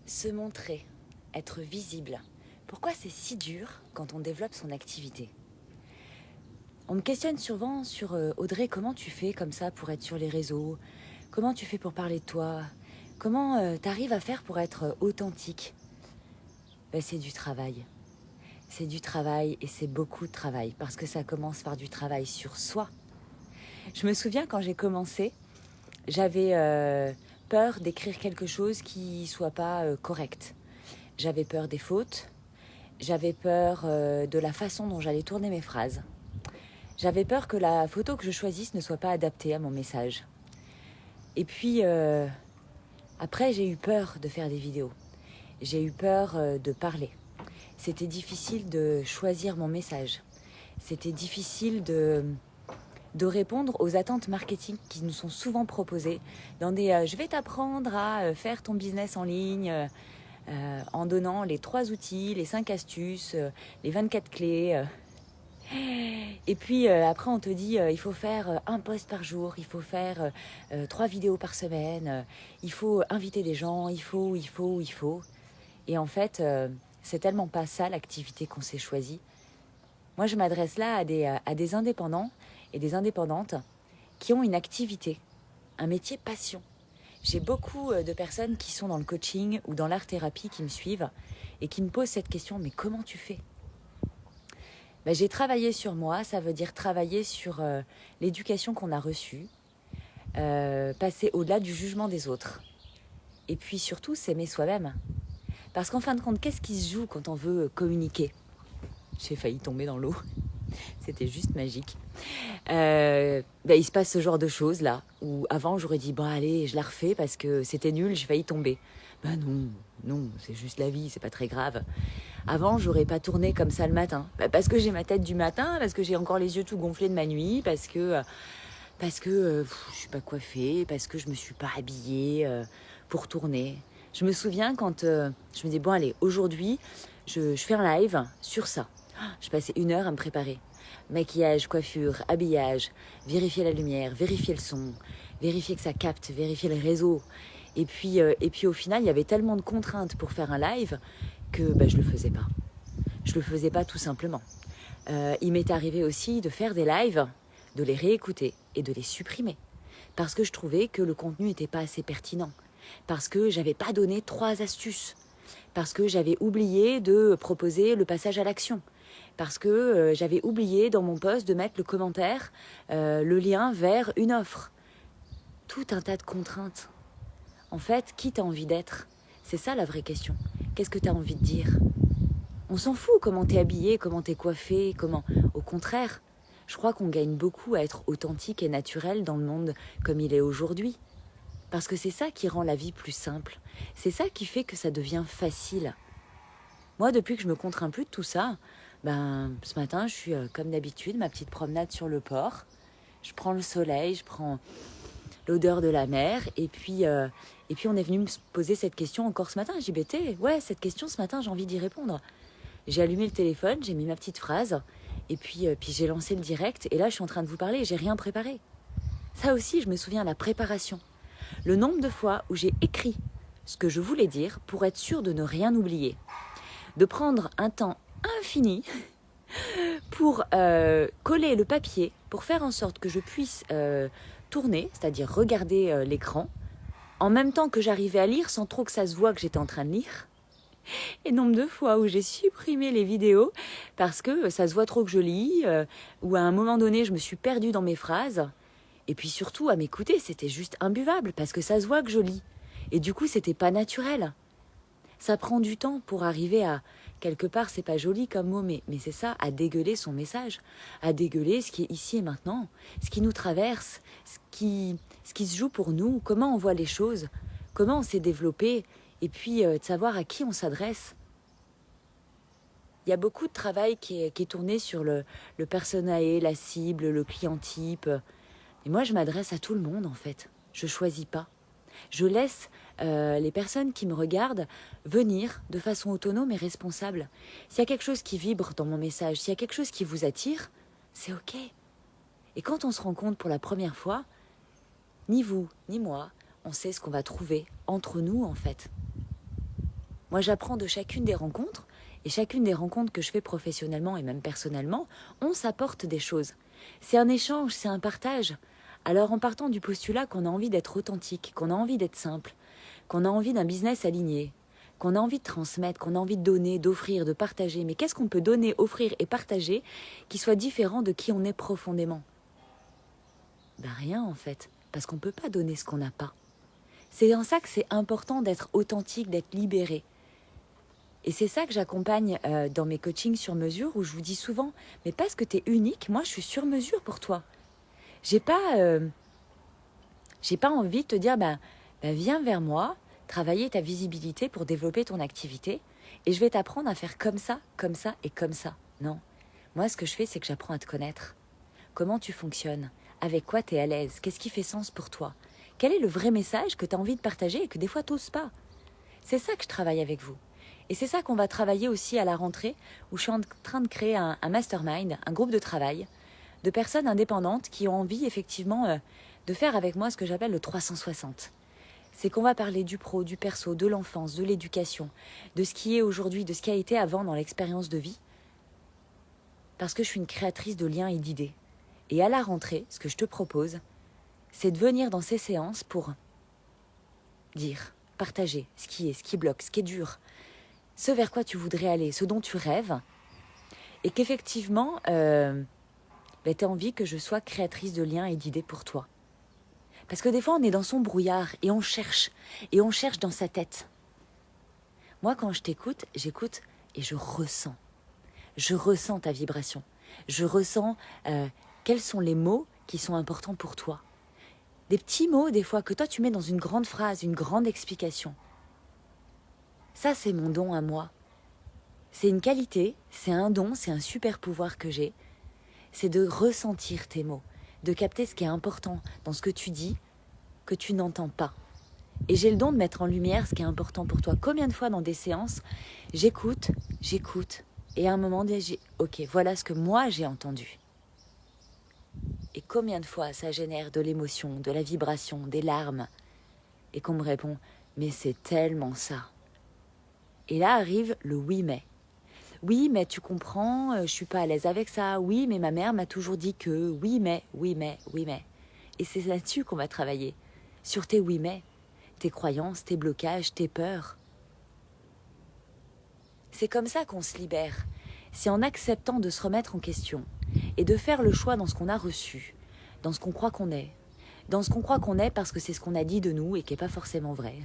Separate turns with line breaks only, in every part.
Se montrer, être visible. Pourquoi c'est si dur quand on développe son activité? On me questionne souvent sur Audrey, comment tu fais comme ça pour être sur les réseaux? Comment tu fais pour parler de toi? Comment t'arrives à faire pour être authentique? C'est du travail. C'est du travail et c'est beaucoup de travail parce que ça commence par du travail sur soi. Je me souviens quand j'ai commencé, j'avais peur d'écrire quelque chose qui soit pas correct. J'avais peur des fautes. J'avais peur de la façon dont j'allais tourner mes phrases. J'avais peur que la photo que je choisisse ne soit pas adaptée à mon message. Et puis, après, j'ai eu peur de faire des vidéos. J'ai eu peur de parler. C'était difficile de choisir mon message. C'était difficile de répondre aux attentes marketing qui nous sont souvent proposées dans des je vais t'apprendre à faire ton business en ligne en donnant les 3 outils, les 5 astuces, les 24 clés. Et puis après on te dit il faut faire un post par jour, il faut faire 3 vidéos par semaine, il faut inviter des gens, il faut. Et en fait, c'est tellement pas ça l'activité qu'on s'est choisie. Moi je m'adresse là à des indépendants et des indépendantes qui ont une activité, un métier passion. J'ai beaucoup de personnes qui sont dans le coaching ou dans l'art-thérapie qui me suivent et qui me posent cette question, mais comment tu fais? J'ai travaillé sur moi, ça veut dire travailler sur l'éducation qu'on a reçue, passer au-delà du jugement des autres. Et puis surtout, s'aimer soi-même. Parce qu'en fin de compte, qu'est-ce qui se joue quand on veut communiquer? J'ai failli tomber dans l'eau, c'était juste magique. Il se passe ce genre de choses là, où avant j'aurais dit, bon allez, je la refais parce que c'était nul, j'ai failli tomber. Non, c'est juste la vie, c'est pas très grave. Avant, j'aurais pas tourné comme ça le matin. Parce que j'ai ma tête du matin, parce que j'ai encore les yeux tout gonflés de ma nuit, parce que je suis pas coiffée, parce que je me suis pas habillée pour tourner. Je me souviens quand je me dis, bon allez, aujourd'hui, je fais un live sur ça. Je passais 1 heure à me préparer. Maquillage, coiffure, habillage, vérifier la lumière, vérifier le son, vérifier que ça capte, vérifier les réseaux. Et puis au final, il y avait tellement de contraintes pour faire un live que je le faisais pas. Je le faisais pas tout simplement. Il m'est arrivé aussi de faire des lives, de les réécouter et de les supprimer. Parce que je trouvais que le contenu n'était pas assez pertinent. Parce que j'avais pas donné 3 astuces. Parce que j'avais oublié de proposer le passage à l'action. Parce que j'avais oublié dans mon post de mettre le commentaire, le lien vers une offre. Tout un tas de contraintes. En fait, qui t'as envie d'être? C'est ça la vraie question. Qu'est-ce que t'as envie de dire? On s'en fout comment t'es habillé, comment t'es coiffé, comment... Au contraire, je crois qu'on gagne beaucoup à être authentique et naturel dans le monde comme il est aujourd'hui. Parce que c'est ça qui rend la vie plus simple. C'est ça qui fait que ça devient facile. Moi, depuis que je me contrains plus de tout ça, ce matin, je suis comme d'habitude, ma petite promenade sur le port. Je prends le soleil, je prends l'odeur de la mer. Et puis on est venu me poser cette question encore ce matin. J'ai dit, ouais, cette question ce matin, j'ai envie d'y répondre. J'ai allumé le téléphone, j'ai mis ma petite phrase. Et puis j'ai lancé le direct. Et là, je suis en train de vous parler et j'ai rien préparé. Ça aussi, je me souviens, la préparation. Le nombre de fois où j'ai écrit ce que je voulais dire pour être sûre de ne rien oublier. De prendre un temps infini pour coller le papier, pour faire en sorte que je puisse tourner, c'est-à-dire regarder l'écran, en même temps que j'arrivais à lire sans trop que ça se voit que j'étais en train de lire. Et nombre de fois où j'ai supprimé les vidéos parce que ça se voit trop que je lis, ou à un moment donné je me suis perdue dans mes phrases. Et puis surtout à m'écouter, c'était juste imbuvable parce que ça se voit que je lis. Et du coup, c'était pas naturel. Ça prend du temps pour arriver à... Quelque part, c'est pas joli comme mot, mais c'est ça, à dégueuler son message, à dégueuler ce qui est ici et maintenant, ce qui nous traverse, ce qui se joue pour nous, comment on voit les choses, comment on s'est développé, et puis de savoir à qui on s'adresse. Il y a beaucoup de travail qui est tourné sur le personae, la cible, le client type. Et moi, je m'adresse à tout le monde, en fait. Je choisis pas. Je laisse les personnes qui me regardent venir de façon autonome et responsable. S'il y a quelque chose qui vibre dans mon message, s'il y a quelque chose qui vous attire, c'est OK. Et quand on se rend compte pour la première fois, ni vous, ni moi, on sait ce qu'on va trouver entre nous, en fait. Moi, j'apprends de chacune des rencontres, et chacune des rencontres que je fais professionnellement et même personnellement, on s'apporte des choses. C'est un échange, c'est un partage. Alors en partant du postulat qu'on a envie d'être authentique, qu'on a envie d'être simple, qu'on a envie d'un business aligné, qu'on a envie de transmettre, qu'on a envie de donner, d'offrir, de partager, mais qu'est-ce qu'on peut donner, offrir et partager qui soit différent de qui on est profondément? Ben rien en fait, parce qu'on ne peut pas donner ce qu'on n'a pas. C'est en ça que c'est important d'être authentique, d'être libéré. Et c'est ça que j'accompagne dans mes coachings sur mesure, où je vous dis souvent, mais parce que tu es unique, moi je suis sur mesure pour toi. J'ai pas envie de te dire, viens vers moi, travailler ta visibilité pour développer ton activité, et je vais t'apprendre à faire comme ça et comme ça. Non. Moi, ce que je fais, c'est que j'apprends à te connaître. Comment tu fonctionnes? Avec quoi tu es à l'aise? Qu'est-ce qui fait sens pour toi? Quel est le vrai message que tu as envie de partager et que des fois tu n'oses pas? C'est ça que je travaille avec vous. Et c'est ça qu'on va travailler aussi à la rentrée, où je suis en train de créer un mastermind, un groupe de travail, de personnes indépendantes qui ont envie effectivement de faire avec moi ce que j'appelle le 360. C'est qu'on va parler du pro, du perso, de l'enfance, de l'éducation, de ce qui est aujourd'hui, de ce qui a été avant dans l'expérience de vie, parce que je suis une créatrice de liens et d'idées. Et à la rentrée, ce que je te propose, c'est de venir dans ces séances pour dire, partager ce qui bloque, ce qui est dur, ce vers quoi tu voudrais aller, ce dont tu rêves, et qu'effectivement, tu as envie que je sois créatrice de liens et d'idées pour toi. Parce que des fois, on est dans son brouillard et on cherche dans sa tête. Moi, quand je t'écoute, j'écoute et je ressens. Je ressens ta vibration. Je ressens quels sont les mots qui sont importants pour toi. Des petits mots, des fois, que toi, tu mets dans une grande phrase, une grande explication. Ça, c'est mon don à moi. C'est une qualité, c'est un don, c'est un super pouvoir que j'ai. C'est de ressentir tes mots, de capter ce qui est important dans ce que tu dis, que tu n'entends pas. Et j'ai le don de mettre en lumière ce qui est important pour toi. Combien de fois dans des séances, j'écoute, et à un moment donné, ok, voilà ce que moi j'ai entendu. Et combien de fois ça génère de l'émotion, de la vibration, des larmes, et qu'on me répond, mais c'est tellement ça. Et là arrive le oui mais. Oui mais tu comprends, je suis pas à l'aise avec ça. Oui mais ma mère m'a toujours dit que. Oui mais. Et c'est là-dessus qu'on va travailler. Sur tes oui mais, tes croyances, tes blocages, tes peurs. C'est comme ça qu'on se libère. C'est en acceptant de se remettre en question et de faire le choix dans ce qu'on a reçu, dans ce qu'on croit qu'on est. Dans ce qu'on croit qu'on est parce que c'est ce qu'on a dit de nous et qui n'est pas forcément vrai.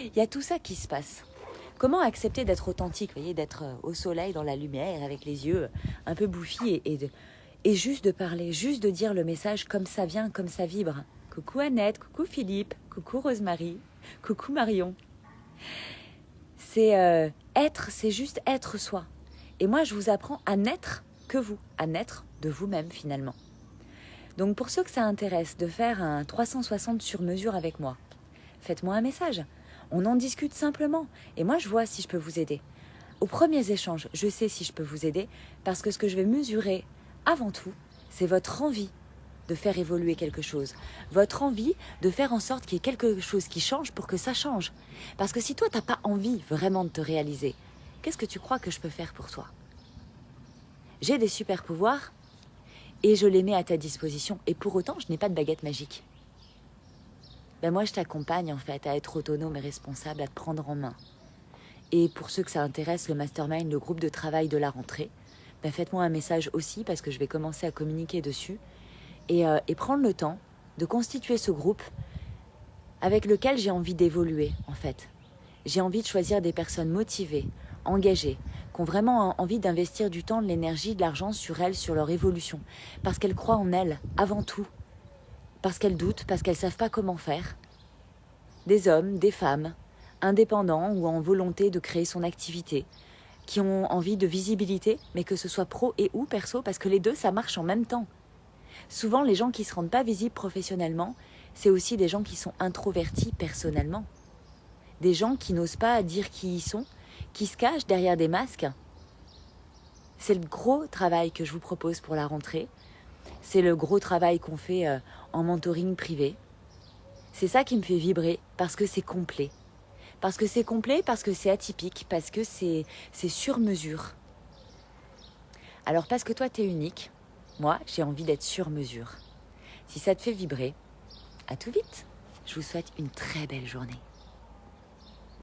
Il y a tout ça qui se passe. Comment accepter d'être authentique, vous voyez, d'être au soleil, dans la lumière, avec les yeux un peu bouffis et juste de parler, juste de dire le message comme ça vient, comme ça vibre. Coucou Annette, coucou Philippe, coucou Rosemary, coucou Marion. C'est être, c'est juste être soi. Et moi, je vous apprends à n'être que vous, à n'être de vous-même finalement. Donc pour ceux que ça intéresse de faire un 360 sur mesure avec moi, faites-moi un message. On en discute simplement. Et moi, je vois si je peux vous aider. Aux premiers échanges, je sais si je peux vous aider parce que ce que je vais mesurer avant tout, c'est votre envie de faire évoluer quelque chose. Votre envie de faire en sorte qu'il y ait quelque chose qui change pour que ça change. Parce que si toi, tu n'as pas envie vraiment de te réaliser, qu'est-ce que tu crois que je peux faire pour toi? J'ai des super pouvoirs et je les mets à ta disposition. Et pour autant, je n'ai pas de baguette magique. Moi, je t'accompagne en fait à être autonome et responsable, à te prendre en main. Et pour ceux que ça intéresse, le mastermind, le groupe de travail de la rentrée, faites-moi un message aussi parce que je vais commencer à communiquer dessus et prendre le temps de constituer ce groupe avec lequel j'ai envie d'évoluer en fait. J'ai envie de choisir des personnes motivées, engagées, qui ont vraiment envie d'investir du temps, de l'énergie, de l'argent sur elles, sur leur évolution, parce qu'elles croient en elles avant tout. Parce qu'elles doutent, parce qu'elles ne savent pas comment faire. Des hommes, des femmes, indépendants ou en volonté de créer son activité, qui ont envie de visibilité, mais que ce soit pro et ou perso, parce que les deux, ça marche en même temps. Souvent, les gens qui ne se rendent pas visibles professionnellement, c'est aussi des gens qui sont introvertis personnellement. Des gens qui n'osent pas dire qui ils sont, qui se cachent derrière des masques. C'est le gros travail que je vous propose pour la rentrée. C'est le gros travail qu'on fait en mentoring privé. C'est ça qui me fait vibrer parce que c'est complet. Parce que c'est complet, parce que c'est atypique, parce que c'est sur mesure. Alors parce que toi, t'es unique, moi, j'ai envie d'être sur mesure. Si ça te fait vibrer, à tout vite. Je vous souhaite une très belle journée.